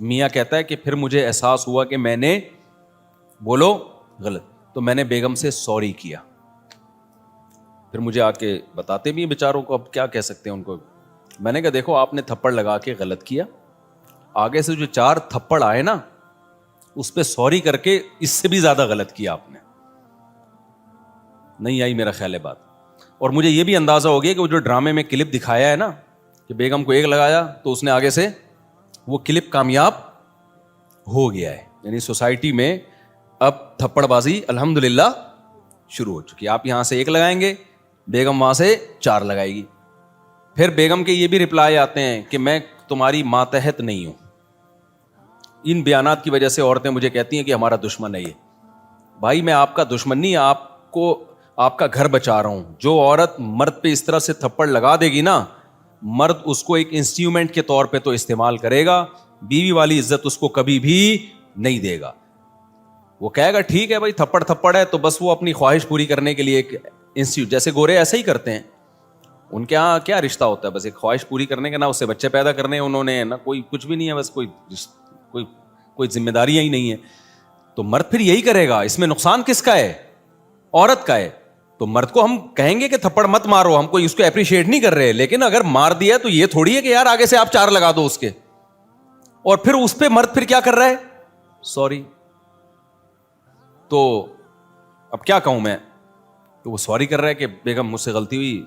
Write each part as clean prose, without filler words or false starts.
میاں کہتا ہے کہ پھر مجھے احساس ہوا کہ میں نے بولو غلط, تو میں نے بیگم سے سوری کیا. پھر مجھے آ کے بتاتے بھی ہیں بیچاروں کو, اب کیا کہہ سکتے ہیں ان کو. میں نے کہا دیکھو آپ نے تھپڑ لگا کے غلط کیا, آگے سے جو 4 تھپڑ آئے نا اس پہ سوری کر کے اس سے بھی زیادہ غلط کیا آپ نے. نہیں آئی میرا خیال ہے بات. اور مجھے یہ بھی اندازہ ہو گیا کہ وہ جو ڈرامے میں کلپ دکھایا ہے نا کہ بیگم کو 1 لگایا تو اس نے آگے سے وہ کلپ کامیاب ہو گیا ہے. یعنی سوسائٹی میں اب تھپڑ بازی الحمدللہ شروع ہو چکی ہے. آپ یہاں سے 1 لگائیں گے, بیگم وہاں سے 4 لگائے گی. پھر بیگم کے یہ بھی رپلائی آتے ہیں کہ میں تمہاری ماتحت نہیں ہوں. ان بیانات کی وجہ سے عورتیں مجھے کہتی ہیں کہ ہمارا دشمن ہے یہ. بھائی میں آپ کا دشمن نہیں, آپ کو آپ کا گھر بچا رہا ہوں. جو عورت مرد پہ اس طرح سے تھپڑ لگا دے گی نا, مرد اس کو ایک انسٹرومنٹ کے طور پہ تو استعمال کرے گا, بیوی والی عزت اس کو کبھی بھی نہیں دے گا. وہ کہے گا ٹھیک ہے بھائی تھپڑ ہے, تو بس وہ اپنی خواہش پوری کرنے کے لیے ایک انسٹیٹیوٹ, جیسے گورے ایسے ہی کرتے ہیں, ان کے یہاں کیا رشتہ ہوتا ہے, بس ایک خواہش پوری کرنے کا, نہ اس سے بچے پیدا کرنے انہوں نے, نہ کوئی کچھ بھی نہیں ہے, بس کوئی ذمہ داریاں ہی نہیں ہے. تو مرد پھر یہی کرے گا. اس میں نقصان کس کا ہے؟ عورت کا ہے. تو مرد کو ہم کہیں گے کہ تھپڑ مت مارو, ہم کوئی اس کو اپریشیٹ نہیں کر رہے, لیکن اگر مار دیا تو یہ تھوڑی ہے کہ یار آگے سے آپ 4 لگا دو اس کے, اور پھر اس پہ مرد پھر کیا کر رہا ہے, سوری. تو اب کیا کہوں میں, تو وہ سوری کر رہا ہے کہ بیگم مجھ سے غلطی ہوئی.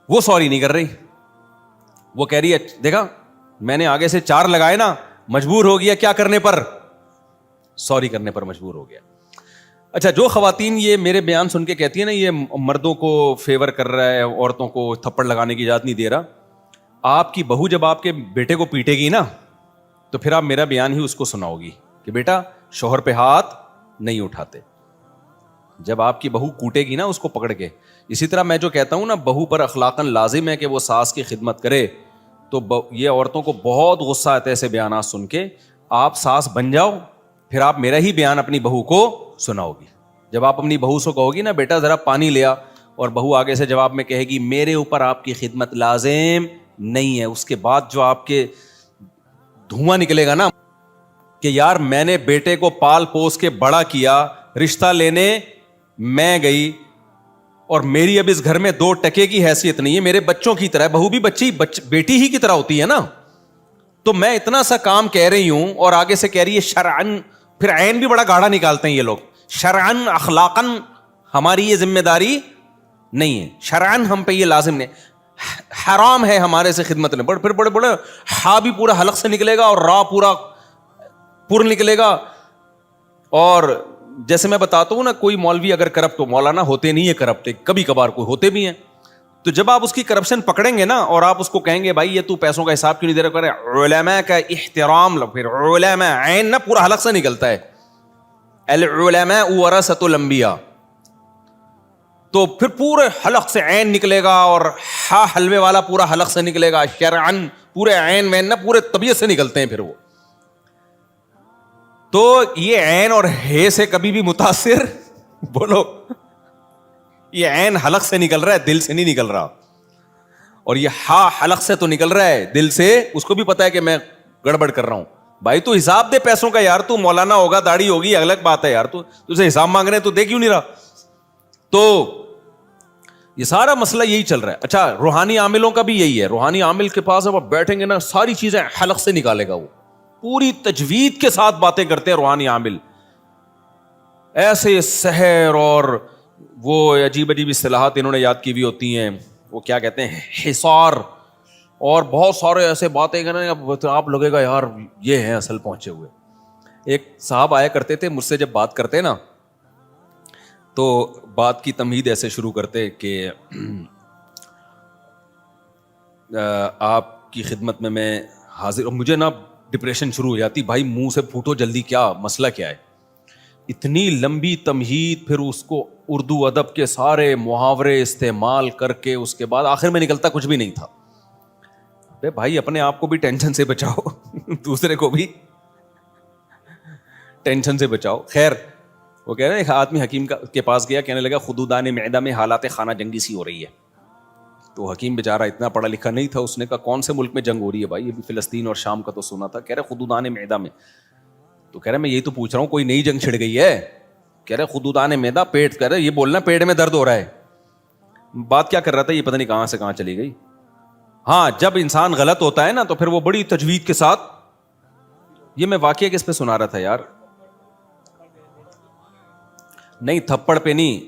وہ سوری نہیں کر رہی, وہ کہہ رہی ہے دیکھا میں نے آگے سے 4 لگائے نا, مجبور ہو گیا کیا کرنے پر, سوری کرنے پر مجبور ہو گیا. اچھا, جو خواتین یہ میرے بیان سن کے کہتی ہیں نا یہ مردوں کو فیور کر رہا ہے, عورتوں کو تھپڑ لگانے کی اجازت نہیں دے رہا, آپ کی بہو جب آپ کے بیٹے کو پیٹے گی نا تو پھر آپ میرا بیان ہی اس کو سناؤ گی کہ بیٹا شوہر پہ ہاتھ نہیں اٹھاتے. جب آپ کی بہو کوٹے گی نا اس کو پکڑ کے, اسی طرح میں جو کہتا ہوں نا بہو پر اخلاقاً لازم ہے کہ وہ ساس کی خدمت کرے, تو یہ عورتوں کو بہت غصہ آتا ہے ایسے بیانات سن کے. آپ ساس بن جاؤ, پھر آپ میرا ہی بیان اپنی بہو کو سناؤ گی. جب آپ اپنی بہو سے کہو گی نا بیٹا ذرا پانی لیا, اور بہو آگے سے جواب میں کہے گی میرے اوپر آپ کی خدمت لازم نہیں ہے, اس کے بعد جو آپ کے دھواں نکلے گا نا کہ یار میں نے بیٹے کو پال پوس کے بڑا کیا, رشتہ لینے میں گئی, اور میری اب اس گھر میں 2 ٹکے کی حیثیت نہیں ہے, میرے بچوں کی طرح, بہو بھی بیٹی ہی کی طرح ہوتی ہے نا, تو میں اتنا سا کام کہہ رہی ہوں اور آگے سے کہہ رہی ہے شرعن. پھر عین بھی بڑا گاڑا نکالتے ہیں یہ لوگ, شرعن اخلاقن ہماری یہ ذمہ داری نہیں ہے, شرعن ہم پہ یہ لازم نہیں, حرام ہے ہمارے سے خدمت لیں. پھر بڑے ہا بھی پورا حلق سے نکلے گا اور را پورا پر نکلے گا. اور جیسے میں بتاتا ہوں نا, کوئی مولوی اگر کرپٹ ہو, مولانا ہوتے نہیں ہے کرپٹ, کبھی کبھار کوئی ہوتے بھی ہیں, تو جب آپ اس کی کرپشن پکڑیں گے نا اور آپ اس کو کہیں گے بھائی یہ تو پیسوں کا حساب کیوں نہیں دے رہا, کرے علماء کا احترام, پھر علماء عین نا پورا حلق سے نکلتا ہے, العلماء ورثۃ الانبیاء, تو پھر پورے حلق سے عین نکلے گا, اور ہا حلوے والا پورا حلق سے نکلے گا, شرعن پورے عین وین نا پورے طبیعت سے نکلتے ہیں پھر وہ. تو یہ عین اور ہے سے کبھی بھی متاثر بولو, یہ عین حلق سے نکل رہا ہے, دل سے نہیں نکل رہا, اور یہ ہا حلق سے تو نکل رہا ہے, دل سے اس کو بھی پتا ہے کہ میں گڑبڑ کر رہا ہوں. بھائی تو حساب دے پیسوں کا یار, تو مولانا ہوگا, داڑھی ہوگی, الگ بات ہے یار, تو تجھے حساب مانگ رہے ہیں تو دے کیوں نہیں رہا. تو یہ سارا مسئلہ یہی چل رہا ہے. اچھا, روحانی عاملوں کا بھی یہی ہے, روحانی عامل کے پاس اب بیٹھیں گے نا ساری چیزیں حلق سے نکالے گا, وہ پوری تجوید کے ساتھ باتیں کرتے ہیں روحانی عامل, ایسے سحر اور وہ عجیب عجیب اصطلاحات انہوں نے یاد کی ہوئی ہوتی ہیں, وہ کیا کہتے ہیں حصار, اور بہت سارے ایسے باتیں کریں آپ لگے گا یار یہ ہیں اصل پہنچے ہوئے. ایک صاحب آیا کرتے تھے مجھ سے, جب بات کرتے نا تو بات کی تمہید ایسے شروع کرتے کہ آپ کی خدمت میں حاضر, اور مجھے نا ڈپریشن شروع ہو جاتی, بھائی منہ سے پھوٹو جلدی, کیا مسئلہ کیا ہے. اتنی لمبی تمہید, پھر اس کو اردو ادب کے سارے محاورے استعمال کر کے اس کے بعد آخر میں نکلتا کچھ بھی نہیں تھا. بھائی اپنے آپ کو بھی ٹینشن سے بچاؤ, دوسرے کو بھی ٹینشن سے بچاؤ. خیر, وہ کہہ رہے ہیں ایک آدمی حکیم کے پاس گیا, کہنے لگا خدودان معدہ میں حالات خانہ جنگی سی ہو رہی ہے. تو حکیم بیچارہ اتنا پڑھا لکھا نہیں تھا, اس نے کہا کون سے ملک میں جنگ ہو رہی ہے بھائی؟ ابھی فلسطین اور شام کا تو سنا تھا. کہہ رہے خدودان معدہ میں. تو کہہ رہے میں یہی تو پوچھ رہا ہوں, کوئی نئی جنگ چھڑ گئی ہے؟ کہہ رہے خدودان معدہ, پیٹ, کہہ رہے یہ بولنا پیٹ میں درد ہو رہا ہے. بات کیا کر رہا تھا یہ پتہ نہیں کہاں سے کہاں چلی گئی. ہاں جب انسان غلط ہوتا ہے نا تو پھر وہ بڑی تجوید کے ساتھ, یہ میں واقعہ کس پہ سنا رہا تھا یار, نہیں تھپڑ پہ نہیں,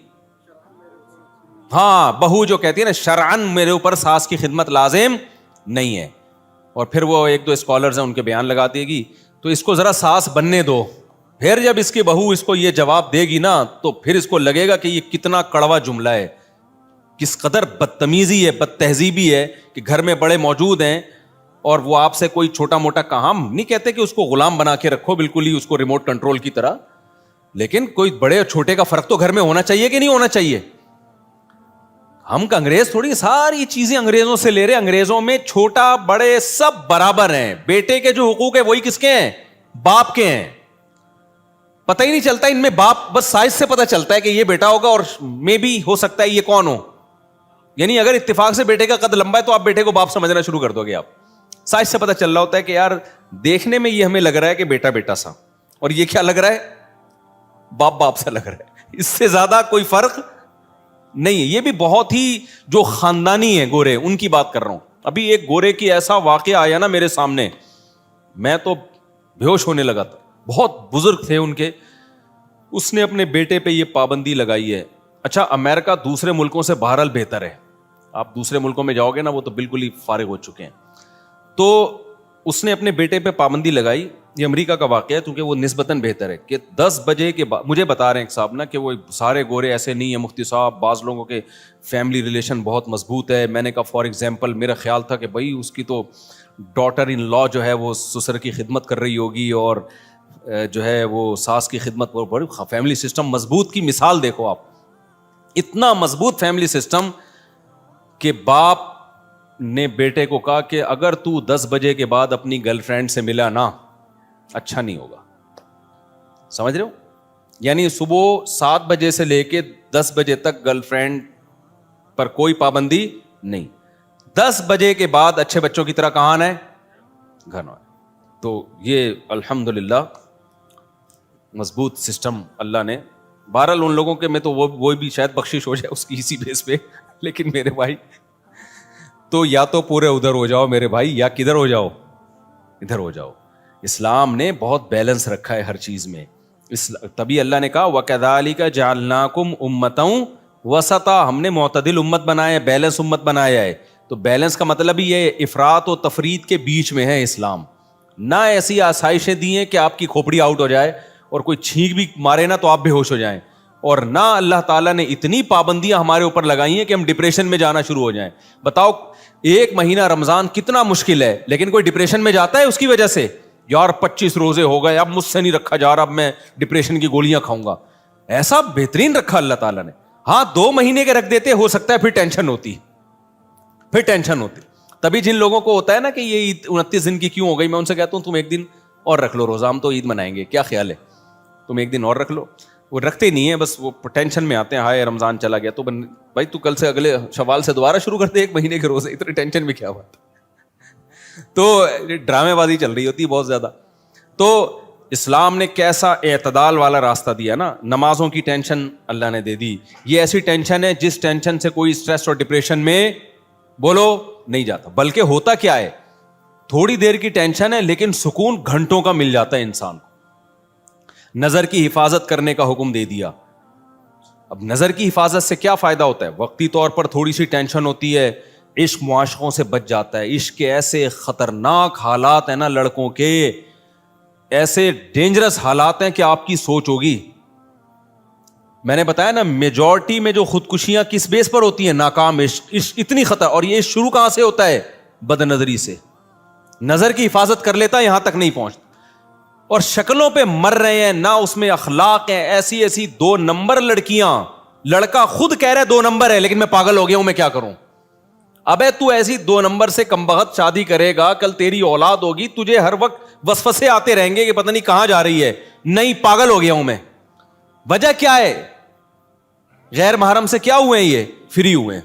ہاں بہو جو کہتی ہے نا شرعن میرے اوپر ساس کی خدمت لازم نہیں ہے, اور پھر وہ ایک دو اسکالرز ہیں ان کے بیان لگا دے گی, تو اس کو ذرا ساس بننے دو, پھر جب اس کی بہو اس کو یہ جواب دے گی نا تو پھر اس کو لگے گا کہ یہ کتنا کڑوا جملہ ہے, کس قدر بدتمیزی ہے, بد تہذیبی ہے کہ گھر میں بڑے موجود ہیں اور وہ آپ سے کوئی چھوٹا موٹا کام نہیں کہتے کہ اس کو غلام بنا کے رکھو بالکل ہی اس کو ریموٹ کنٹرول کی طرح, لیکن کوئی بڑے اور چھوٹے کا فرق تو گھر میں ہونا چاہیے کہ نہیں ہونا چاہیے. ہم کا انگریز تھوڑی ساری چیزیں انگریزوں سے لے رہے, انگریزوں میں چھوٹا بڑے سب برابر ہیں, بیٹے کے جو حقوق ہیں وہی کس کے ہیں؟ باپ کے ہیں. پتہ ہی نہیں چلتا ان میں, باپ بس سائز سے پتہ چلتا ہے کہ یہ بیٹا ہوگا اور میں بھی ہو سکتا ہے یہ کون ہو, یعنی اگر اتفاق سے بیٹے کا قد لمبا ہے تو آپ بیٹے کو باپ سمجھنا شروع کر دو گے, آپ سائز سے پتہ چل رہا ہوتا ہے کہ یار دیکھنے میں یہ ہمیں لگ رہا ہے کہ بیٹا بیٹا سا, اور یہ کیا لگ رہا ہے؟ باپ باپ سے لگ رہا ہے, اس سے زیادہ کوئی فرق نہیں ہے. یہ بھی بہت ہی جو خاندانی ہے گورے ان کی بات کر رہا ہوں. ابھی ایک گورے کی ایسا واقعہ آیا نا میرے سامنے, میں تو بے ہوش ہونے لگا تھا. بہت بزرگ تھے ان کے, اس نے اپنے بیٹے پہ یہ پابندی لگائی ہے. اچھا امریکہ دوسرے ملکوں سے بہرحال بہتر ہے, آپ دوسرے ملکوں میں جاؤ گے نا وہ تو بالکل ہی فارغ ہو چکے ہیں. تو اس نے اپنے بیٹے پہ پابندی لگائی, یہ امریکہ کا واقعہ ہے کیونکہ وہ نسبتاً بہتر ہے, کہ 10 بجے کے بعد, مجھے بتا رہے ہیں ایک صاحب نا کہ وہ سارے گورے ایسے نہیں ہیں مفتی صاحب, بعض لوگوں کے فیملی ریلیشن بہت مضبوط ہے. میں نے کہا فار ایگزامپل میرا خیال تھا کہ بھائی اس کی تو ڈاٹر ان لا جو ہے وہ سسر کی خدمت کر رہی ہوگی اور جو ہے وہ ساس کی خدمت, بڑی فیملی سسٹم مضبوط کی مثال دیکھو آپ, اتنا مضبوط فیملی سسٹم کہ باپ نے بیٹے کو کہا کہ اگر تو 10 بجے کے بعد اپنی گرل فرینڈ سے ملا نا اچھا نہیں ہوگا. سمجھ رہے ہو؟ یعنی صبح 7 بجے سے لے کے 10 بجے تک گرل فرینڈ پر کوئی پابندی نہیں, 10 بجے کے بعد اچھے بچوں کی طرح کہاں آنا ہے؟ گھر آنا. تو یہ الحمدللہ مضبوط سسٹم اللہ نے, بہرحال ان لوگوں کے میں تو وہ بھی شاید بخشش ہو جائے اس کی اسی بیس پہ, لیکن میرے بھائی تو یا تو پورے ادھر ہو جاؤ میرے بھائی, یا کدھر ہو جاؤ, ادھر ہو جاؤ. اسلام نے بہت بیلنس رکھا ہے ہر چیز میں, تبھی اللہ نے کہا وَكَذَلِكَ جَعَلْنَاكُمْ أُمَّةً وَسَطًا, ہم نے معتدل امت بنایا ہے, بیلنس امت بنایا ہے. تو بیلنس کا مطلب ہی یہ افراط و تفریط کے بیچ میں ہے اسلام. نہ ایسی آسائشیں دی ہیں کہ آپ کی کھوپڑی آؤٹ ہو جائے اور کوئی چھینک بھی مارے نا تو آپ بے ہوش ہو جائیں, اور نہ اللہ تعالیٰ نے اتنی پابندیاں ہمارے اوپر لگائی ہیں کہ ہم ڈپریشن میں جانا شروع ہو جائیں. بتاؤ ایک مہینہ رمضان کتنا مشکل ہے, لیکن کوئی ڈپریشن میں جاتا ہے اس کی وجہ سے؟ یار 25 روزے ہو گئے اب مجھ سے نہیں رکھا جا رہا, اب میں ڈپریشن کی گولیاں کھاؤں گا. ایسا بہترین رکھا اللہ تعالیٰ نے. ہاں 2 مہینے کے رکھ دیتے, ہو سکتا ہے پھر ٹینشن ہوتی. تبھی جن لوگوں کو ہوتا ہے نا کہ یہ 29 دن کی کیوں ہو گئی, میں ان سے کہتا ہوں تم ایک دن اور رکھ لو روزہ, ہم تو عید منائیں گے, کیا خیال ہے؟ تم ایک دن اور رکھ لو. وہ رکھتے نہیں ہیں, بس وہ ٹینشن میں آتے ہیں, ہائے رمضان چلا گیا. تو بھائی تو کل سے اگلے شوال سے دوبارہ شروع کرتے 1 مہینے کے روزے, اتنی ٹینشن میں کیا بات. تو ڈرامے بازی چل رہی ہوتی ہے بہت زیادہ. تو اسلام نے کیسا اعتدال والا راستہ دیا نا. نمازوں کی ٹینشن اللہ نے دے دی, یہ ایسی ٹینشن ہے جس ٹینشن سے کوئی اسٹریس اور ڈپریشن میں بولو نہیں جاتا. بلکہ ہوتا کیا ہے, تھوڑی دیر کی ٹینشن ہے لیکن سکون گھنٹوں کا مل جاتا ہے انسان کو. نظر کی حفاظت کرنے کا حکم دے دیا. اب نظر کی حفاظت سے کیا فائدہ ہوتا ہے؟ وقتی طور پر تھوڑی سی ٹینشن ہوتی ہے, عشق معاشقوں سے بچ جاتا ہے. عشق کے ایسے خطرناک حالات ہیں نا لڑکوں کے, ایسے ڈینجرس حالات ہیں کہ آپ کی سوچ ہوگی. میں نے بتایا نا میجورٹی میں جو خودکشیاں کس بیس پر ہوتی ہیں؟ ناکام عشق. عشق اتنی خطر, اور یہ شروع کہاں سے ہوتا ہے؟ بد نظری سے. نظر کی حفاظت کر لیتا یہاں تک نہیں پہنچتا, اور شکلوں پہ مر رہے ہیں, نہ اس میں اخلاق ہیں. ایسی ایسی 2 نمبر لڑکیاں, لڑکا خود کہہ رہا ہے 2 نمبر ہے لیکن میں پاگل ہو گیا ہوں, میں کیا کروں. ابے تو ایسی 2 نمبر سے کمبخت شادی کرے گا, کل تیری اولاد ہوگی, تجھے ہر وقت وسوسے آتے رہیں گے کہ پتہ نہیں کہاں جا رہی ہے. نہیں, پاگل ہو گیا ہوں میں. وجہ کیا ہے؟ غیر محرم سے کیا ہوئے ہیں, یہ فری ہوئے ہیں.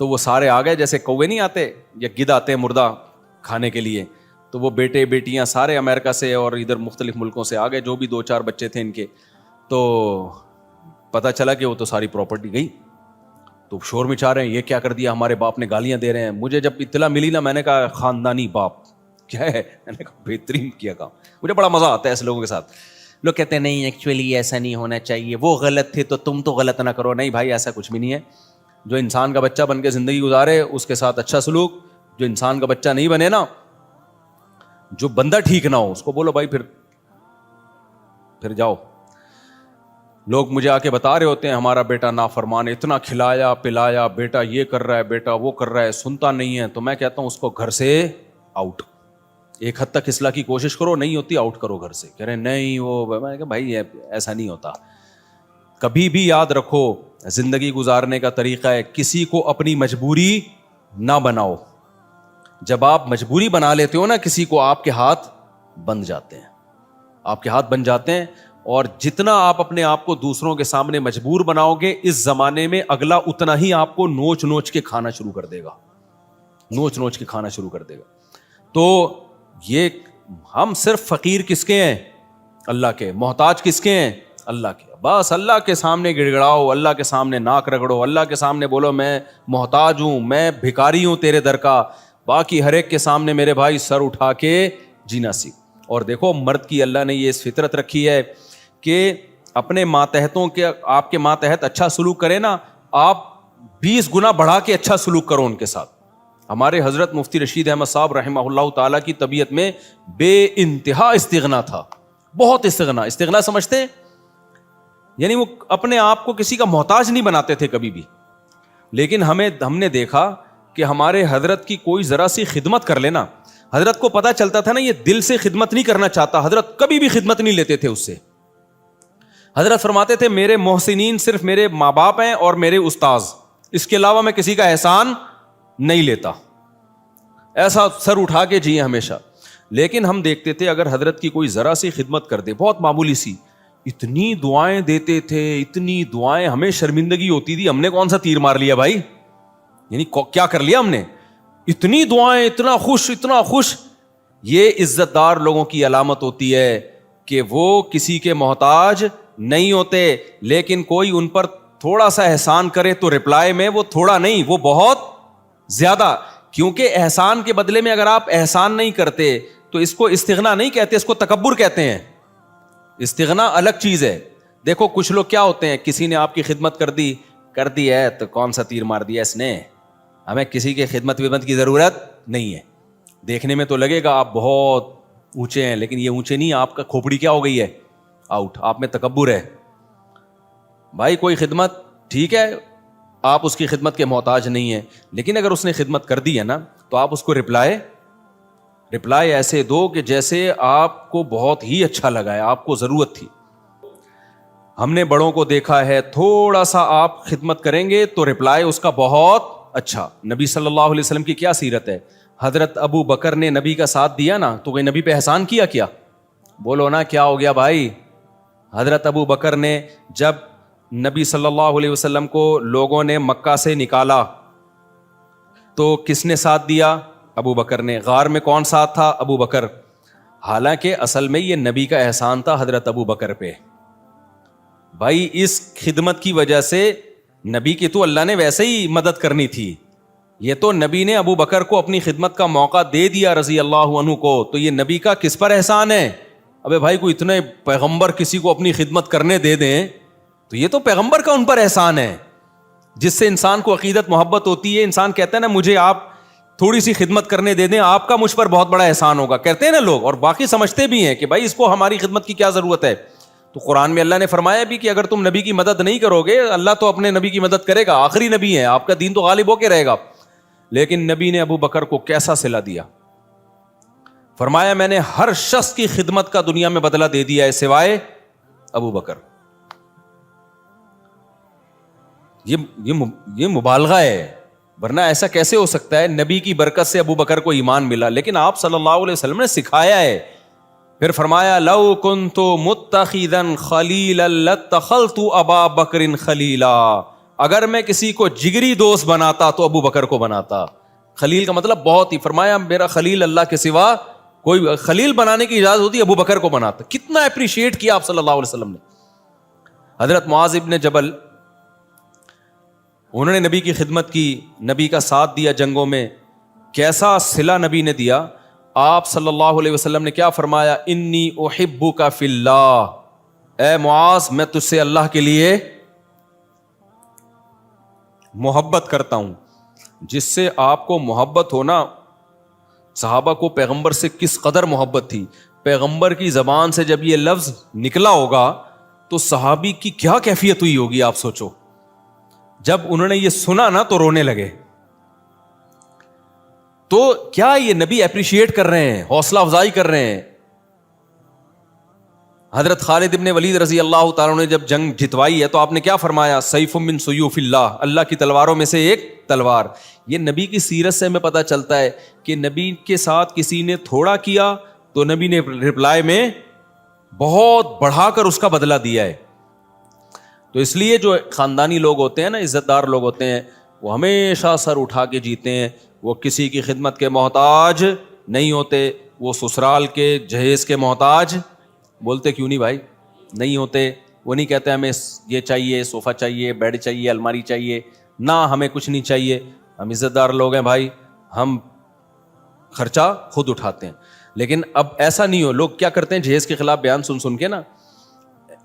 تو وہ سارے آ گئے, جیسے کوے نہیں آتے یا گدھ آتے ہیں مردہ کھانے کے لیے, تو وہ بیٹے بیٹیاں سارے امریکہ سے اور ادھر مختلف ملکوں سے آ گئے, جو بھی 2-4 بچے تھے ان کے. تو پتہ چلا کہ وہ تو ساری پراپرٹی گئی. تو شور مچا رہے ہیں, یہ کیا کر دیا, ہمارے باپ نے گالیاں دے رہے ہیں. مجھے جب اطلاع ملی نا, میں نے کہا خاندانی باپ کیا ہے, میں نے کہا بہترین کیا کام. مجھے بڑا مزہ آتا ہے ایسے لوگوں کے ساتھ. لوگ کہتے ہیں نہیں ایکچولی ایسا نہیں ہونا چاہیے, وہ غلط تھے تو تم تو غلط نہ کرو. نہیں بھائی, ایسا کچھ بھی نہیں ہے. جو انسان کا بچہ بن کے زندگی گزارے اس کے ساتھ اچھا سلوک, جو انسان کا بچہ نہیں بنے نا, جو بندہ ٹھیک نہ ہو, اس کو بولو بھائی پھر جاؤ. لوگ مجھے آ کے بتا رہے ہوتے ہیں ہمارا بیٹا نافرمان, اتنا کھلایا پلایا, بیٹا یہ کر رہا ہے, بیٹا وہ کر رہا ہے, سنتا نہیں ہے. تو میں کہتا ہوں اس کو گھر سے آؤٹ. ایک حد تک اصلاح کی کوشش کرو, نہیں ہوتی آؤٹ کرو گھر سے. کہہ رہے نہیں وہ, میں کہا بھائی ایسا نہیں ہوتا. کبھی بھی یاد رکھو, زندگی گزارنے کا طریقہ ہے کسی کو اپنی مجبوری نہ بناؤ. جب آپ مجبوری بنا لیتے ہو نا کسی کو, آپ کے ہاتھ بند جاتے ہیں, آپ کے ہاتھ بن جاتے ہیں. اور جتنا آپ اپنے آپ کو دوسروں کے سامنے مجبور بناؤ گے, اس زمانے میں اگلا اتنا ہی آپ کو نوچ نوچ کے کھانا شروع کر دے گا, نوچ نوچ کے کھانا شروع کر دے گا. تو یہ ہم صرف فقیر کس کے ہیں, اللہ کے. محتاج کس کے ہیں, اللہ کے. بس اللہ کے سامنے گڑ گڑاؤ, اللہ کے سامنے ناک رگڑو, اللہ کے سامنے بولو میں محتاج ہوں, میں بھکاری ہوں تیرے در کا. باقی ہر ایک کے سامنے میرے بھائی سر اٹھا کے جینا سیکھ. اور دیکھو مرد کی اللہ نے یہ فطرت رکھی ہے کہ اپنے ماتحتوں کے, آپ کے ماتحت اچھا سلوک کرے نا, آپ 20 گنا بڑھا کے اچھا سلوک کرو ان کے ساتھ. ہمارے حضرت مفتی رشید احمد صاحب رحمہ اللہ تعالیٰ کی طبیعت میں بے انتہا استغنا تھا, بہت استغنا. استغنا سمجھتے ہیں یعنی وہ اپنے آپ کو کسی کا محتاج نہیں بناتے تھے کبھی بھی. لیکن ہم نے دیکھا کہ ہمارے حضرت کی کوئی ذرا سی خدمت کر لینا, حضرت کو پتا چلتا تھا نا یہ دل سے خدمت نہیں کرنا چاہتا, حضرت کبھی بھی خدمت نہیں لیتے تھے اس سے. حضرت فرماتے تھے میرے محسنین صرف میرے ماں باپ ہیں اور میرے استاذ, اس کے علاوہ میں کسی کا احسان نہیں لیتا. ایسا سر اٹھا کے جیے ہمیشہ. لیکن ہم دیکھتے تھے اگر حضرت کی کوئی ذرا سی خدمت کر دے, بہت معمولی سی, اتنی دعائیں دیتے تھے, اتنی دعائیں, ہمیں شرمندگی ہوتی تھی, ہم نے کون سا تیر مار لیا بھائی, یعنی کیا کر لیا ہم نے, اتنی دعائیں, اتنا خوش اتنا خوش. یہ عزت دار لوگوں کی علامت ہوتی ہے کہ وہ کسی کے محتاج نہیں ہوتے. لیکن کوئی ان پر تھوڑا سا احسان کرے تو رپلائی میں وہ تھوڑا نہیں, وہ بہت زیادہ. کیونکہ احسان کے بدلے میں اگر آپ احسان نہیں کرتے تو اس کو استغنا نہیں کہتے, اس کو تکبر کہتے ہیں. استغنا الگ چیز ہے. دیکھو کچھ لوگ کیا ہوتے ہیں, کسی نے آپ کی خدمت کر دی ہے تو کون سا تیر مار دیا اس نے, ہمیں کسی کی خدمت کی ضرورت نہیں ہے. دیکھنے میں تو لگے گا آپ بہت اونچے ہیں, لیکن یہ اونچے نہیں, آپ کا کھوپڑی کیا ہو گئی ہے, آؤٹ. آپ میں تکبر ہے. بھائی کوئی خدمت ٹھیک ہے, آپ اس کی خدمت کے محتاج نہیں ہیں, لیکن اگر اس نے خدمت کر دی ہے نا تو آپ اس کو رپلائی ایسے دو کہ جیسے آپ کو بہت ہی اچھا لگا ہے, آپ کو ضرورت تھی. ہم نے بڑوں کو دیکھا ہے, تھوڑا سا آپ خدمت کریں گے تو رپلائی اس کا بہت اچھا. نبی صلی اللہ علیہ وسلم کی کیا سیرت ہے, حضرت ابو بکر نے نبی کا ساتھ دیا نا تو وہ نبی پہ احسان کیا, بولو نا کیا ہو گیا بھائی. حضرت ابو بکر نے جب نبی صلی اللہ علیہ وسلم کو لوگوں نے مکہ سے نکالا تو کس نے ساتھ دیا, ابو بکر نے. غار میں کون ساتھ تھا, ابو بکر. حالانکہ اصل میں یہ نبی کا احسان تھا حضرت ابو بکر پہ. بھائی اس خدمت کی وجہ سے نبی کی تو اللہ نے ویسے ہی مدد کرنی تھی, یہ تو نبی نے ابو بکر کو اپنی خدمت کا موقع دے دیا رضی اللہ عنہ کو, تو یہ نبی کا کس پر احسان ہے. ابے بھائی کوئی اتنے پیغمبر کسی کو اپنی خدمت کرنے دے دیں تو یہ تو پیغمبر کا ان پر احسان ہے, جس سے انسان کو عقیدت محبت ہوتی ہے. انسان کہتا ہے نا مجھے آپ تھوڑی سی خدمت کرنے دے دیں, آپ کا مجھ پر بہت بڑا احسان ہوگا, کہتے ہیں نا لوگ, اور باقی سمجھتے بھی ہیں کہ بھائی اس کو ہماری خدمت کی کیا ضرورت ہے. تو قرآن میں اللہ نے فرمایا بھی کہ اگر تم نبی کی مدد نہیں کرو گے, اللہ تو اپنے نبی کی مدد کرے گا, آخری نبی ہے, آپ کا دین تو غالب ہو کے رہے گا. لیکن نبی نے ابو بکر کو کیسا صلہ دیا, فرمایا میں نے ہر شخص کی خدمت کا دنیا میں بدلہ دے دیا ہے سوائے ابو بکر. یہ مبالغہ ہے, ورنہ ایسا کیسے ہو سکتا ہے. نبی کی برکت سے ابو بکر کو ایمان ملا, لیکن آپ صلی اللہ علیہ وسلم نے سکھایا ہے. پھر فرمایا لو کنت متخذا خلیلا لاتخذت ابا بکر خلیلا, اگر میں کسی کو جگری دوست بناتا تو ابو بکر کو بناتا. خلیل کا مطلب بہت ہی, فرمایا میرا خلیل اللہ کے سوا کوئی, خلیل بنانے کی اجازت ہوتی ابو بکر کو بناتا. کتنا اپریشیٹ کیا آپ صلی اللہ علیہ وسلم نے. حضرت معاذ ابن جبل, انہوں نے نبی کی خدمت کی, نبی کا ساتھ دیا جنگوں میں, کیسا صلہ نبی نے دیا. آپ صلی اللہ علیہ وسلم نے کیا فرمایا, انی احبک فی اللہ, اے معاذ میں تجھ سے اللہ کے لیے محبت کرتا ہوں. جس سے آپ کو محبت ہونا, صحابہ کو پیغمبر سے کس قدر محبت تھی. پیغمبر کی زبان سے جب یہ لفظ نکلا ہوگا تو صحابی کی کیا کیفیت ہوئی ہوگی آپ سوچو. جب انہوں نے یہ سنا نا تو رونے لگے. تو کیا یہ نبی اپریشیٹ کر رہے ہیں, حوصلہ افزائی کر رہے ہیں. حضرت خالد ابن ولید رضی اللہ تعالیٰ نے جب جنگ جتوائی ہے تو آپ نے کیا فرمایا, سیف من سیوف اللہ, اللہ کی تلواروں میں سے ایک تلوار. یہ نبی کی سیرت سے ہمیں پتہ چلتا ہے کہ نبی کے ساتھ کسی نے تھوڑا کیا تو نبی نے رپلائی میں بہت بڑھا کر اس کا بدلہ دیا ہے. تو اس لیے جو خاندانی لوگ ہوتے ہیں نا, عزت دار لوگ ہوتے ہیں, وہ ہمیشہ سر اٹھا کے جیتے ہیں. وہ کسی کی خدمت کے محتاج نہیں ہوتے. وہ سسرال کے جہیز کے محتاج, بولتے کیوں نہیں بھائی, نہیں ہوتے. وہ نہیں کہتے ہمیں یہ چاہیے, صوفہ چاہیے, بیڈ چاہیے, الماری چاہیے, نہ ہمیں کچھ نہیں چاہیے. ہم عزت دار لوگ ہیں بھائی, ہم خرچہ خود اٹھاتے ہیں. لیکن اب ایسا نہیں ہو. لوگ کیا کرتے ہیں, جہیز کے خلاف بیان سن سن کے نا,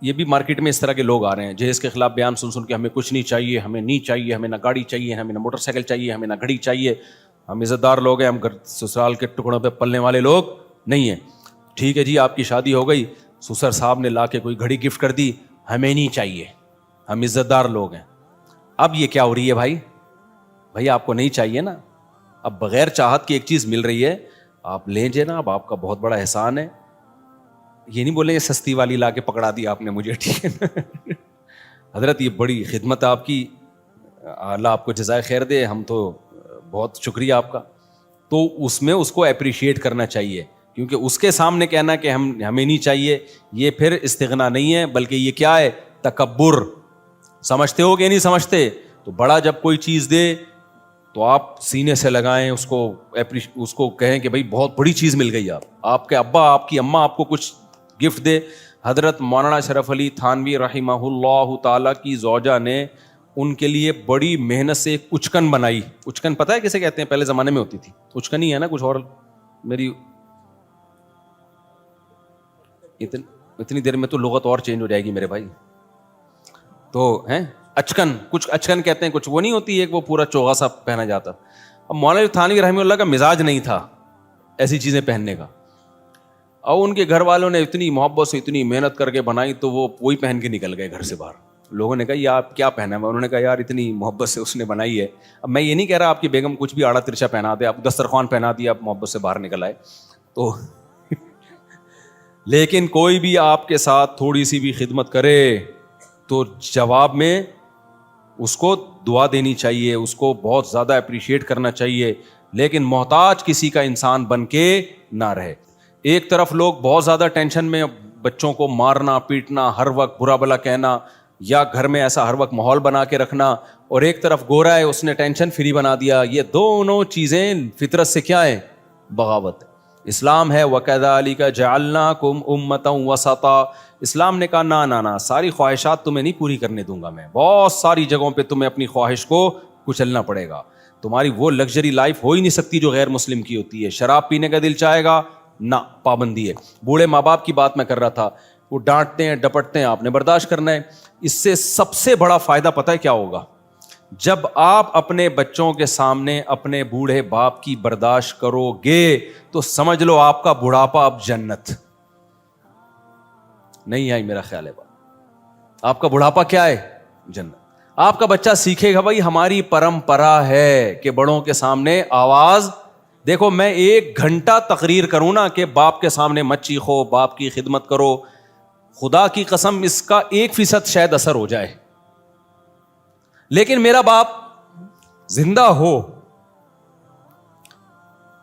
یہ بھی مارکیٹ میں اس طرح کے لوگ آ رہے ہیں, جہیز کے خلاف بیان سن سن کے ہمیں کچھ نہیں چاہیے, ہمیں نہیں چاہیے, ہمیں نہ گاڑی چاہیے, ہمیں نہ موٹر سائیکل چاہیے, ہمیں نہ گھڑی چاہیے. ہم عزت دار لوگ ہیں, ہم سسرال کے ٹکڑوں پہ پلنے والے لوگ نہیں ہیں. ٹھیک ہے جی, آپ کی شادی ہو گئی, سسر صاحب نے لا کے کوئی گھڑی گفٹ کر دی, ہمیں نہیں چاہیے, ہم عزت دار لوگ ہیں. اب یہ کیا ہو رہی ہے بھائی, بھائی آپ کو نہیں چاہیے نا, اب بغیر چاہت کی ایک چیز مل رہی ہے, آپ لیں جناب, آپ کا بہت بڑا احسان ہے. یہ نہیں بولیں سستی والی لا کے پکڑا دی آپ نے مجھے, ٹھیک ہے نا. حضرت یہ بڑی خدمت ہے آپ کی, اللہ آپ کو جزائے خیر دے, ہم تو بہت شکریہ آپ کا. تو اس میں اس کو اپریشیٹ کرنا چاہیے, کیونکہ اس کے سامنے کہنا کہ ہمیں نہیں چاہیے, یہ پھر استغنا نہیں ہے, بلکہ یہ کیا ہے, تکبر. سمجھتے ہو کہ نہیں سمجھتے؟ تو بڑا جب کوئی چیز دے تو آپ سینے سے لگائیں اس کو کہیں کہ بھائی بہت بڑی چیز مل گئی. آپ کے ابا, آپ کی اماں آپ کو کچھ گفٹ دے. حضرت مولانا شرف علی تھانوی رحمہ اللہ تعالیٰ کی زوجہ نے ان کے لیے بڑی محنت سے ایک اچکن بنائی. اچکن پتہ ہے کسے کہتے ہیں؟ پہلے زمانے میں ہوتی تھی اچکن ہی ہے نا, کچھ اور میری اتنی دیر میں تو لغت اور چینج ہو جائے گی میرے بھائی. تو ہیں اچکن, کچھ اچکن کہتے ہیں, کچھ وہ نہیں ہوتی ایک وہ پورا چوغا سا پہنا جاتا. اب مولانا تھانوی رحمہ اللہ کا مزاج نہیں تھا ایسی چیزیں پہننے کا, اور ان کے گھر والوں نے اتنی محبت سے اتنی محنت کر کے بنائی تو وہ وہی پہن کے نکل گئے گھر سے باہر. لوگوں نے کہا یہ آپ کیا پہنا ہے؟ انہوں نے کہا یار اتنی محبت سے اس نے بنائی ہے. اب میں یہ نہیں کہہ رہا آپ کی بیگم کچھ بھی آڑا ترچا پہنا دے, آپ دسترخوان پہنا دیا, آپ محبت سے باہر نکل آئے تو لیکن کوئی بھی آپ کے ساتھ تھوڑی سی بھی خدمت کرے تو جواب میں اس کو دعا دینی چاہیے, اس کو بہت زیادہ اپریشیٹ کرنا چاہیے, لیکن محتاج کسی کا انسان بن کے نہ رہے. ایک طرف لوگ بہت زیادہ ٹینشن میں, بچوں کو مارنا پیٹنا, ہر وقت برا بلا کہنا, یا گھر میں ایسا ہر وقت ماحول بنا کے رکھنا, اور ایک طرف گورا ہے اس نے ٹینشن فری بنا دیا. یہ دونوں چیزیں فطرت سے کیا ہیں؟ بغاوت. اسلام ہے وَكَذَلِكَ جَعَلْنَاكُمْ أُمَّةً وَسَطًا. اسلام نے کہا نہ, ساری خواہشات تمہیں نہیں پوری کرنے دوں گا میں, بہت ساری جگہوں پہ تمہیں اپنی خواہش کو کچلنا پڑے گا. تمہاری وہ لگژری لائف ہو ہی نہیں سکتی جو غیر مسلم کی ہوتی ہے. شراب پینے کا دل چاہے گا نہ, پابندی ہے. بوڑھے ماں باپ کی بات میں کر رہا تھا, وہ ڈانٹتے ہیں ڈپٹتے ہیں, آپ نے برداشت کرنا ہے. اس سے سب سے بڑا فائدہ پتہ ہے کیا ہوگا؟ جب آپ اپنے بچوں کے سامنے اپنے بوڑھے باپ کی برداشت کرو گے تو سمجھ لو آپ کا بڑھاپا اب جنت. نہیں آئی میرا خیال ہے بات؟ آپ کا بڑھاپا کیا ہے؟ جنت. آپ کا بچہ سیکھے گا بھائی ہماری پرمپرا ہے کہ بڑوں کے سامنے آواز, دیکھو میں 1 گھنٹہ تقریر کروں نا کہ باپ کے سامنے مت چیخو, باپ کی خدمت کرو, خدا کی قسم اس کا 1% شاید اثر ہو جائے. لیکن میرا باپ زندہ ہو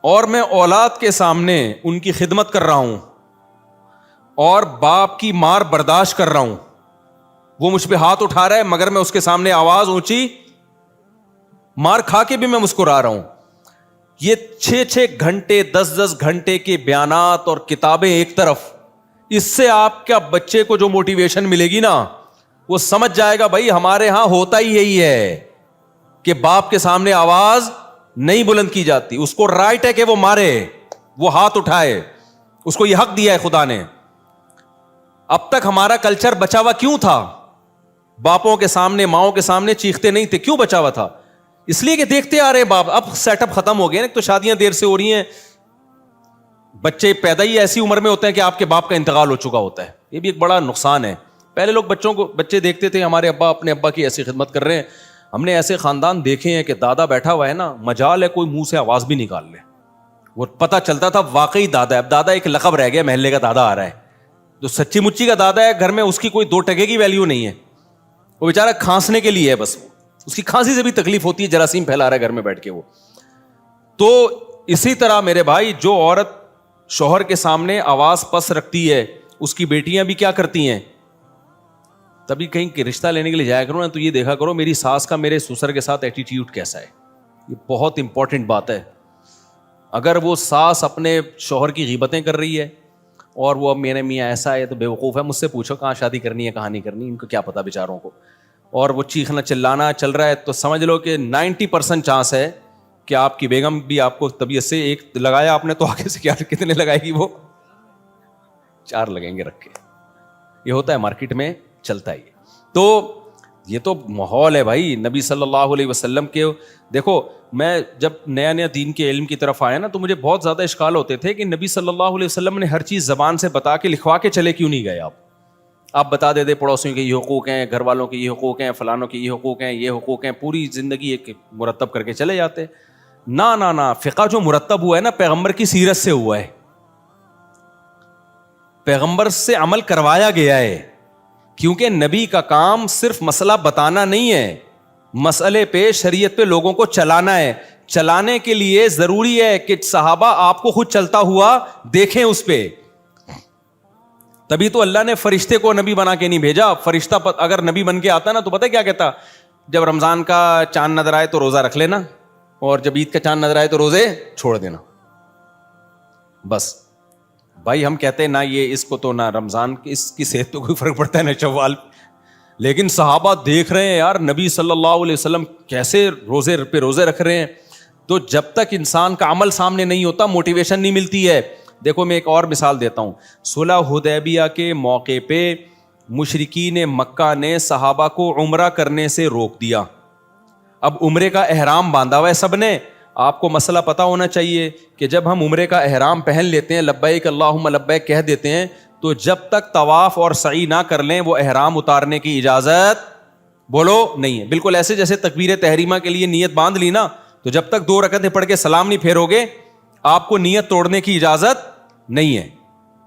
اور میں اولاد کے سامنے ان کی خدمت کر رہا ہوں اور باپ کی مار برداشت کر رہا ہوں, وہ مجھ پہ ہاتھ اٹھا رہا ہے مگر میں اس کے سامنے آواز اونچی مار کھا کے بھی میں مسکرا رہا ہوں. یہ 6 گھنٹے 10 گھنٹے کے بیانات اور کتابیں ایک طرف, اس سے آپ کیا بچے کو جو موٹیویشن ملے گی نا, وہ سمجھ جائے گا بھائی ہمارے ہاں ہوتا ہی یہی ہے کہ باپ کے سامنے آواز نہیں بلند کی جاتی. اس کو رائٹ ہے کہ وہ مارے, وہ ہاتھ اٹھائے, اس کو یہ حق دیا ہے خدا نے. اب تک ہمارا کلچر بچا ہوا کیوں تھا؟ باپوں کے سامنے ماؤں کے سامنے چیختے نہیں تھے. کیوں بچا ہوا تھا؟ اس لیے کہ دیکھتے آ رہے باپ. اب سیٹ اپ ختم ہو گئے نا, تو شادیاں دیر سے ہو رہی ہیں, بچے پیدا ہی ایسی عمر میں ہوتے ہیں کہ آپ کے باپ کا انتقال ہو چکا ہوتا ہے. یہ بھی ایک بڑا نقصان ہے. پہلے لوگ بچے دیکھتے تھے ہمارے ابا اپنے ابا کی ایسی خدمت کر رہے ہیں. ہم نے ایسے خاندان دیکھے ہیں کہ دادا بیٹھا ہوا ہے نا, مجال ہے کوئی منہ سے آواز بھی نکال لے, وہ پتہ چلتا تھا واقعی دادا ہے. اب دادا ایک لقب رہ گیا, محلے کا دادا آ رہا ہے. جو سچی مچی کا دادا ہے گھر میں, اس کی کوئی 2 ٹکے کی ویلیو نہیں ہے. وہ بیچارہ کھانسنے کے لیے ہے بس, اس کی کھانسی سے بھی تکلیف ہوتی ہے, جراثیم پھیلا رہا ہے گھر میں بیٹھ کے وہ. تو اسی طرح میرے بھائی, جو عورت شوہر کے سامنے آواز پس رکھتی ہے, اس کی بیٹیاں بھی کیا کرتی ہیں. تبھی کہیں رشتہ لینے کے لیے جایا کرو نا, تو یہ دیکھا کرو میری ساس کا میرے سسر کے ساتھ ایٹیٹیوڈ کیسا ہے. یہ بہت امپورٹنٹ بات ہے. اگر وہ ساس اپنے شوہر کی غیبتیں کر رہی ہے اور وہ اب میرے میاں ایسا ہے تو بے وقوف ہے, مجھ سے پوچھو کہاں شادی کرنی ہے کہاں نہیں کرنی, ان کو کیا پتا بیچاروں کو. اور وہ چیخنا چلانا چل رہا ہے, تو سمجھ لو کہ 90% چانس ہے کہ آپ کی بیگم بھی آپ کو طبیعت سے, ایک لگایا آپ نے تو آگے سے کیا کتنے لگائے گی, وہ 4 لگیں گے رکھ کے. یہ ہوتا ہے مارکیٹ میں, چلتا ہے. تو یہ تو ماحول ہے بھائی. نبی صلی اللہ علیہ وسلم کے, دیکھو میں جب نیا دین کے علم کی طرف آیا نا, تو مجھے بہت زیادہ اشکال ہوتے تھے کہ نبی صلی اللہ علیہ وسلم نے ہر چیز زبان سے بتا کے لکھوا کے چلے کیوں نہیں گئے. آپ بتا دیتے پڑوسیوں کے یہ حقوق ہیں, گھر والوں کے یہ حقوق ہیں, فلانوں کے یہ حقوق ہیں, یہ حقوق ہیں, پوری زندگی ایک مرتب کر کے چلے جاتے. نہ فقہ جو مرتب ہوا ہے نا, پیغمبر کی سیرت سے ہوا ہے, پیغمبر سے عمل کروایا گیا ہے. کیونکہ نبی کا کام صرف مسئلہ بتانا نہیں ہے, مسئلے پہ شریعت پہ لوگوں کو چلانا ہے. چلانے کے لیے ضروری ہے کہ صحابہ آپ کو خود چلتا ہوا دیکھیں اس پہ. تبھی تو اللہ نے فرشتے کو نبی بنا کے نہیں بھیجا. فرشتہ اگر نبی بن کے آتا نا تو پتہ کیا کہتا, جب رمضان کا چاند نظر آئے تو روزہ رکھ لینا, اور جب عید کا چاند نظر آئے تو روزے چھوڑ دینا. بس بھائی ہم کہتے ہیں نہ یہ اس کو تو نہ رمضان کی اس کی صحت پہ کوئی فرق پڑتا ہے نہ شوال, لیکن صحابہ دیکھ رہے ہیں یار نبی صلی اللہ علیہ وسلم کیسے روزے پہ روزے رکھ رہے ہیں. تو جب تک انسان کا عمل سامنے نہیں ہوتا موٹیویشن نہیں ملتی ہے. دیکھو میں ایک اور مثال دیتا ہوں. صلح حدیبیہ کے موقع پہ مشرکین مکہ نے صحابہ کو عمرہ کرنے سے روک دیا. اب عمرے کا احرام باندھا ہوا ہے سب نے. آپ کو مسئلہ پتا ہونا چاہیے کہ جب ہم عمرے کا احرام پہن لیتے ہیں, لبیک اللہم لبیک کہہ دیتے ہیں, تو جب تک طواف اور سعی نہ کر لیں وہ احرام اتارنے کی اجازت بولو نہیں ہے. بالکل ایسے جیسے تکبیر تحریمہ کے لیے نیت باندھ لی نا, تو جب تک 2 رکعتیں پڑھ کے سلام نہیں پھیرو گے آپ کو نیت توڑنے کی اجازت نہیں ہے,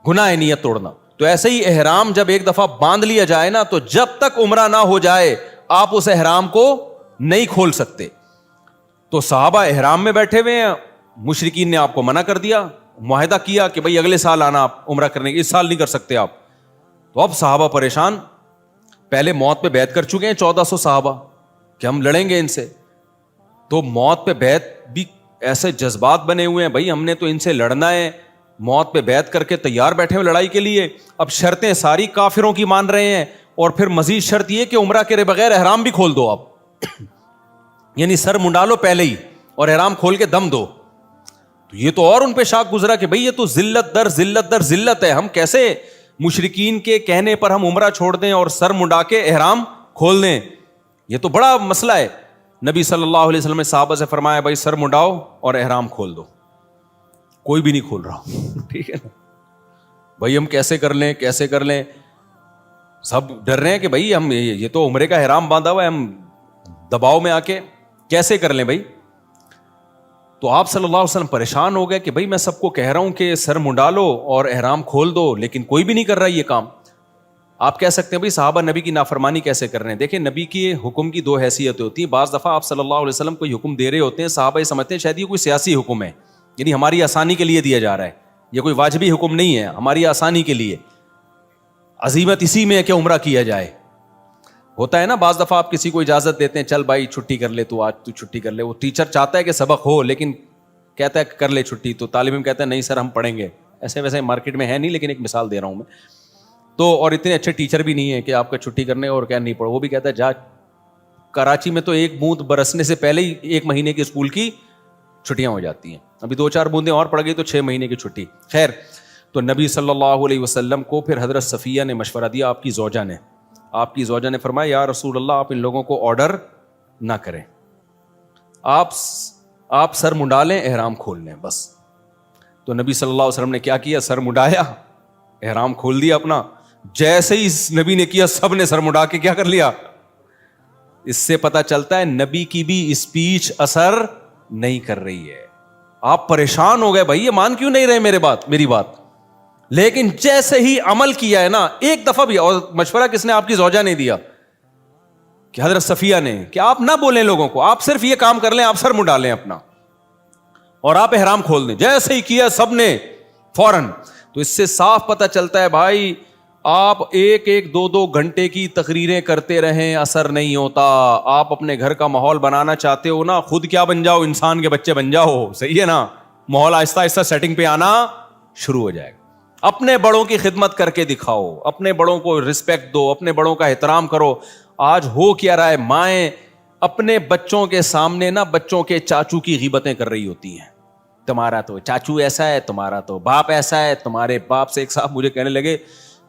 گناہ ہے نیت توڑنا. تو ایسے ہی احرام جب ایک دفعہ باندھ لیا جائے نا, تو جب تک عمرہ نہ ہو جائے آپ اس احرام کو نہیں کھول سکتے. تو صحابہ احرام میں بیٹھے ہوئے ہیں, مشرکین نے آپ کو منع کر دیا, معاہدہ کیا کہ بھائی اگلے سال آنا آپ عمرہ کرنے, اس سال نہیں کر سکتے آپ. تو اب صحابہ پریشان, پہلے موت پہ بیعت کر چکے ہیں 1400 صحابہ کہ ہم لڑیں گے ان سے. تو موت پہ بیعت بھی ایسے جذبات بنے ہوئے ہیں, بھائی ہم نے تو ان سے لڑنا ہے, موت پہ بیعت کر کے تیار بیٹھے ہوئے لڑائی کے لیے. اب شرطیں ساری کافروں کی مان رہے ہیں, اور پھر مزید شرط یہ کہ عمرہ کرے بغیر احرام بھی کھول دو آپ, یعنی سر منڈا لو پہلے ہی اور احرام کھول کے دم دو. تو یہ تو اور ان پہ شاک گزرا کہ بھئی یہ تو ذلت در ذلت در ذلت ہے, ہم کیسے مشرکین کے کہنے پر ہم عمرہ چھوڑ دیں اور سر منڈا کے احرام کھول دیں, یہ تو بڑا مسئلہ ہے. نبی صلی اللہ علیہ وسلم نے صحابہ سے فرمایا بھائی سر منڈاؤ اور احرام کھول دو. کوئی بھی نہیں کھول رہا, ٹھیک ہے نا بھائی, ہم کیسے کر لیں, سب ڈر رہے ہیں کہ بھئی ہم یہ تو عمرے کا احرام باندھا ہوا ہے, ہم دباؤ میں آ کے کیسے کر لیں بھائی. تو آپ صلی اللہ علیہ وسلم پریشان ہو گئے کہ بھئی میں سب کو کہہ رہا ہوں کہ سر منڈا لو اور احرام کھول دو, لیکن کوئی بھی نہیں کر رہا یہ کام. آپ کہہ سکتے ہیں بھئی صحابہ نبی کی نافرمانی کیسے کر رہے ہیں. دیکھیں نبی کی حکم کی 2 حیثیتیں ہوتی ہیں. بعض دفعہ آپ صلی اللہ علیہ وسلم کوئی حکم دے رہے ہوتے ہیں, صحابہ یہ سمجھتے ہیں شاید یہ کوئی سیاسی حکم ہے, یعنی ہماری آسانی کے لیے دیا جا رہا ہے, یہ کوئی واجبی حکم نہیں ہے, ہماری آسانی کے لیے, عزیمت اسی میں ہے کہ عمرہ کیا جائے. ہوتا ہے نا بعض دفعہ آپ کسی کو اجازت دیتے ہیں, چل بھائی چھٹی کر لے تو, آج تو چھٹی کر لے. وہ ٹیچر چاہتا ہے کہ سبق ہو لیکن کہتا ہے کر لے چھٹی, تو طالب علم کہتا ہے نہیں سر ہم پڑھیں گے. ایسے ویسے مارکیٹ میں ہے نہیں, لیکن ایک مثال دے رہا ہوں میں. تو اور اتنے اچھے ٹیچر بھی نہیں ہے کہ آپ کا چھٹی کرنے اور کیا نہیں پڑھو, وہ بھی کہتا ہے جا. کراچی میں تو ایک بوند برسنے سے پہلے ہی 1 مہینے کی اسکول کی چھٹیاں ہو جاتی ہیں. ابھی 2-4 بوندیں اور پڑ گئی تو 6 مہینے کی چھٹی. خیر, تو نبی صلی اللہ علیہ وسلم کو پھر حضرت صفیہ نے مشورہ دیا, آپ کی زوجہ نے فرمایا یا رسول اللہ آپ ان لوگوں کو آرڈر نہ کریں, آپ سر منڈا لیں, احرام کھول لیں بس. تو نبی صلی اللہ علیہ وسلم نے کیا کیا, سر منڈایا, احرام کھول دیا اپنا. جیسے ہی نبی نے کیا سب نے سر منڈا کے کیا کر لیا. اس سے پتا چلتا ہے نبی کی بھی اسپیچ اثر نہیں کر رہی ہے. آپ پریشان ہو گئے بھائی یہ مان کیوں نہیں رہے میری بات, لیکن جیسے ہی عمل کیا ہے نا ایک دفعہ بھی. اور مشورہ کس نے, آپ کی زوجہ نے دیا کہ حضرت صفیہ نے, کہ آپ نہ بولیں لوگوں کو, آپ صرف یہ کام کر لیں, آپ سر منڈا لیں اپنا اور آپ احرام کھول دیں. جیسے ہی کیا سب نے فوراً. تو اس سے صاف پتہ چلتا ہے بھائی آپ 1-2 گھنٹے کی تقریریں کرتے رہیں اثر نہیں ہوتا. آپ اپنے گھر کا ماحول بنانا چاہتے ہو نا, خود کیا بن جاؤ, انسان کے بچے بن جاؤ, صحیح ہے نا. ماحول آہستہ آہستہ سیٹنگ پہ آنا شروع ہو جائے گا. اپنے بڑوں کی خدمت کر کے دکھاؤ, اپنے بڑوں کو رسپیکٹ دو, اپنے بڑوں کا احترام کرو. آج ہو کیا رہا ہے, مائیں اپنے بچوں کے سامنے نا بچوں کے چاچو کی غیبتیں کر رہی ہوتی ہیں. تمہارا تو چاچو ایسا ہے, تمہارا تو باپ ایسا ہے, تمہارے باپ سے. ایک صاحب مجھے کہنے لگے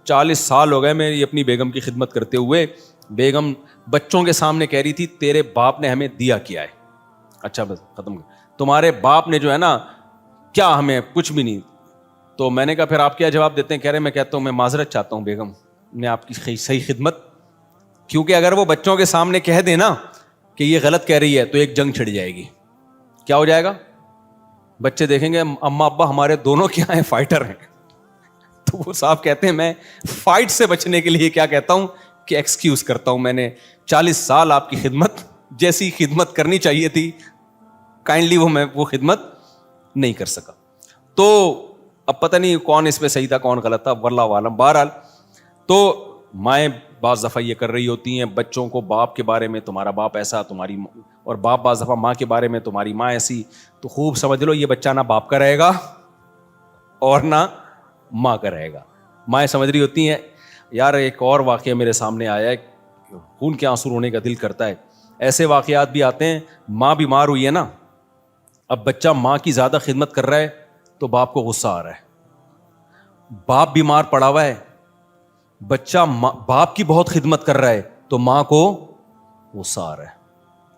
40 سال ہو گئے میری اپنی بیگم کی خدمت کرتے ہوئے, بیگم بچوں کے سامنے کہہ رہی تھی تیرے باپ نے ہمیں دیا کیا ہے. اچھا بس ختم, تمہارے باپ نے جو ہے نا کیا ہمیں کچھ بھی نہیں. تو میں نے کہا پھر آپ کیا جواب دیتے ہیں؟ کہہ رہے میں کہتا ہوں میں معذرت چاہتا ہوں بیگم, میں آپ کی صحیح خدمت. کیونکہ اگر وہ بچوں کے سامنے کہہ دے نا کہ یہ غلط کہہ رہی ہے تو ایک جنگ چھڑ جائے گی. کیا ہو جائے گا, بچے دیکھیں گے اماں ابا ہمارے دونوں کیا ہیں, فائٹر ہیں. تو وہ صاحب کہتے ہیں میں فائٹ سے بچنے کے لیے کیا کہتا ہوں کہ ایکسکیوز کرتا ہوں, میں نے 40 سال آپ کی خدمت جیسی خدمت کرنی چاہیے تھی کائنڈلی وہ خدمت نہیں کر سکا. تو اب پتہ نہیں کون اس پہ صحیح تھا کون غلط تھا, واللہ عالم. بہرحال تو مائیں بعض دفعہ یہ کر رہی ہوتی ہیں بچوں کو باپ کے بارے میں, تمہارا باپ ایسا, تمہاری, اور باپ بعض دفعہ ماں کے بارے میں, تمہاری ماں ایسی. تو خوب سمجھ لو یہ بچہ نہ باپ کا رہے گا اور نہ ماں کا رہے گا. مائیں سمجھ رہی ہوتی ہیں یار ایک اور واقعہ میرے سامنے آیا ہے, خون کے آنسو رونے کا دل کرتا ہے. ایسے واقعات بھی آتے ہیں, ماں بیمار ہوئی ہے نا, اب بچہ ماں کی زیادہ خدمت کر رہا ہے تو باپ کو غصہ آ رہا ہے. باپ بیمار پڑا ہوا ہے, بچہ باپ کی بہت خدمت کر رہا ہے تو ماں کو غصہ آ رہا ہے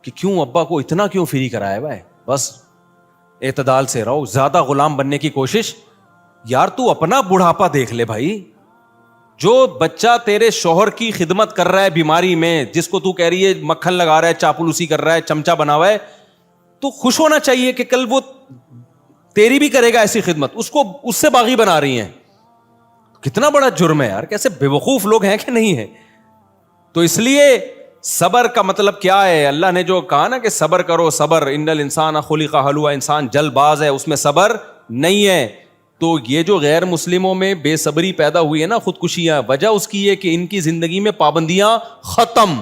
کہ کیوں ابا کو اتنا کیوں فری کرایا ہوا ہے. بس اعتدال سے رہو, زیادہ غلام بننے کی کوشش. یار تو اپنا بڑھاپا دیکھ لے بھائی. جو بچہ تیرے شوہر کی خدمت کر رہا ہے بیماری میں, جس کو تو کہہ رہی ہے مکھن لگا رہا ہے, چاپلوسی کر رہا ہے, چمچا بنا ہوا ہے, تو خوش ہونا چاہیے کہ کل وہ تیری بھی کرے گا ایسی خدمت. اس کو اس سے باغی بنا رہی ہیں. کتنا بڑا جرم ہے یار, کیسے بے وقوف لوگ ہیں کہ نہیں ہے. تو اس لیے صبر کا مطلب کیا ہے, اللہ نے جو کہا نا کہ صبر کرو, صبر, ان الانسان خلق ہلوعا, انسان جلد باز ہے, اس میں صبر نہیں ہے. تو یہ جو غیر مسلموں میں بے صبری پیدا ہوئی ہے نا, خودکشیاں, وجہ اس کی ہے کہ ان کی زندگی میں پابندیاں ختم.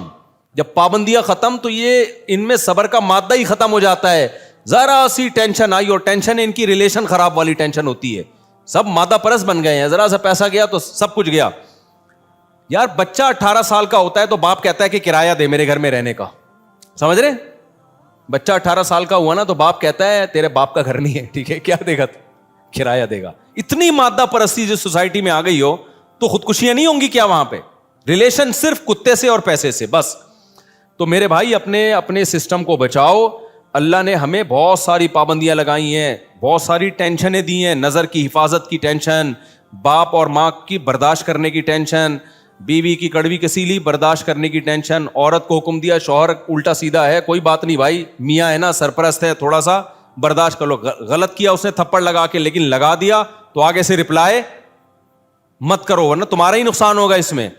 جب پابندیاں ختم تو یہ ان میں صبر کا مادہ ہی ختم ہو جاتا ہے. ذرا سی ٹینشن آئی, اور ٹینشن ان کی ریلیشن خراب والی ٹینشن ہوتی ہے. سب مادہ پرست بن گئے ہیں, ذرا سا پیسہ گیا تو سب کچھ گیا. یار بچہ 18 سال کا ہوتا ہے تو باپ کہتا ہے کہ کرایہ دے میرے گھر میں رہنے کا, سمجھ رہے. بچہ 18 سال کا ہوا نا تو باپ کہتا ہے تیرے باپ کا گھر نہیں ہے, ٹھیک ہے, کیا دے گا, کرایہ دے گا. اتنی مادہ پرستی جو سوسائٹی میں آ گئی ہو تو خودکشیاں نہیں ہوں گی کیا وہاں پہ؟ ریلیشن صرف کتے سے اور پیسے سے بس. تو میرے بھائی اپنے سسٹم کو بچاؤ. اللہ نے ہمیں بہت ساری پابندیاں لگائی ہیں, بہت ساری ٹینشنیں دی ہیں. نظر کی حفاظت کی ٹینشن, باپ اور ماں کی برداشت کرنے کی ٹینشن, بیوی کی کڑوی کسیلی برداشت کرنے کی ٹینشن. عورت کو حکم دیا, شوہر الٹا سیدھا ہے, کوئی بات نہیں بھائی, میاں ہے نا, سرپرست ہے, تھوڑا سا برداشت کر لو. غلط کیا اس نے تھپڑ لگا کے, لیکن لگا دیا تو آگے سے رپلائی مت کرو ورنہ تمہارا ہی نقصان ہوگا اس میں.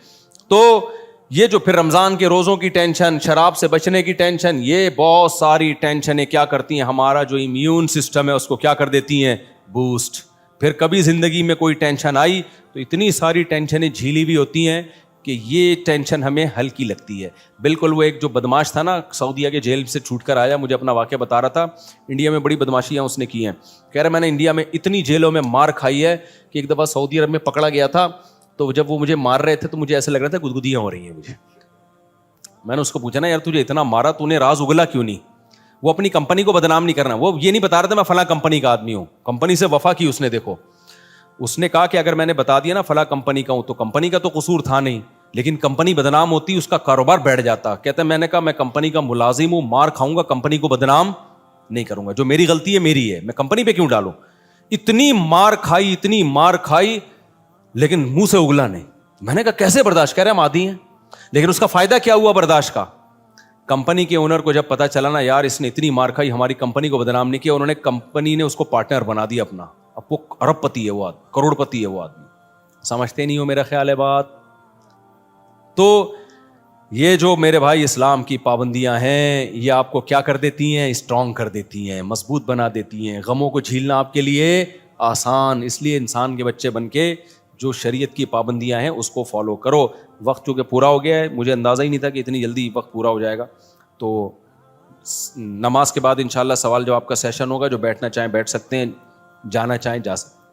تو یہ جو پھر رمضان کے روزوں کی ٹینشن, شراب سے بچنے کی ٹینشن, یہ بہت ساری ٹینشنیں کیا کرتی ہیں, ہمارا جو امیون سسٹم ہے اس کو کیا کر دیتی ہیں, بوسٹ. پھر کبھی زندگی میں کوئی ٹینشن آئی تو اتنی ساری ٹینشنیں جھیلی بھی ہوتی ہیں کہ یہ ٹینشن ہمیں ہلکی لگتی ہے. بالکل وہ ایک جو بدماش تھا نا سعودیہ کے جیل سے چھوٹ کر آیا, مجھے اپنا واقعہ بتا رہا تھا, انڈیا میں بڑی بدماشیاں اس نے کی ہیں. کہہ رہا میں نے انڈیا میں اتنی جیلوں میں مار کھائی ہے کہ ایک دفعہ سعودی عرب میں پکڑا گیا تھا, تو جب وہ مجھے مار رہے تھے تو مجھے ایسا لگ رہا تھا گدگدیاں ہو رہی ہیں مجھے. میں نے اس کو پوچھا نا یار تجھے اتنا مارا تو نے راز اگلا کیوں نہیں؟ وہ اپنی کمپنی کو بدنام نہیں کرنا, وہ یہ نہیں بتا رہا تھا میں فلاں کمپنی کا آدمی ہوں, کمپنی سے وفا کی اس نے. دیکھو اس نے کہا کہ اگر میں نے بتا دیا نا فلاں کمپنی کا ہوں تو کمپنی کا تو قصور تھا نہیں, لیکن کمپنی بدنام ہوتی اس کا کاروبار بیٹھ جاتا. کہتا ہے میں نے کہا میں کمپنی کا ملازم ہوں, مار کھاؤں گا, کمپنی کو بدنام نہیں کروں گا, جو میری غلطی ہے میری ہے, میں کمپنی پہ کیوں ڈالوں. اتنی مار کھائی لیکن منہ سے اگلا نہیں. میں نے کہا کیسے برداشت؟ کہہ رہے ہم عادی ہیں. لیکن اس کا فائدہ کیا ہوا برداشت کا؟ کمپنی کے اونر کو جب پتا چلا نا یار اس نے اتنی مار کھائی ہماری کمپنی کو بدنام نہیں کیا, انہوں نے کمپنی نے اس کو پارٹنر بنا دیا اپنا. اب وہ ارب پتی ہے, وہ کروڑ پتی ہے وہ آدمی. سمجھتے نہیں ہو میرا خیال ہے بات. تو یہ جو میرے بھائی اسلام کی پابندیاں ہیں یہ آپ کو کیا کر دیتی ہیں؟ اسٹرانگ کر دیتی ہیں, مضبوط بنا دیتی ہیں. غموں کو جھیلنا آپ کے لیے آسان. اس لیے انسان کے بچے بن کے جو شریعت کی پابندیاں ہیں اس کو فالو کرو. وقت چونکہ پورا ہو گیا ہے, مجھے اندازہ ہی نہیں تھا کہ اتنی جلدی وقت پورا ہو جائے گا. تو نماز کے بعد انشاءاللہ سوال جواب کا سیشن ہوگا, جو بیٹھنا چاہیں بیٹھ سکتے ہیں, جانا چاہیں جا سکتے ہیں.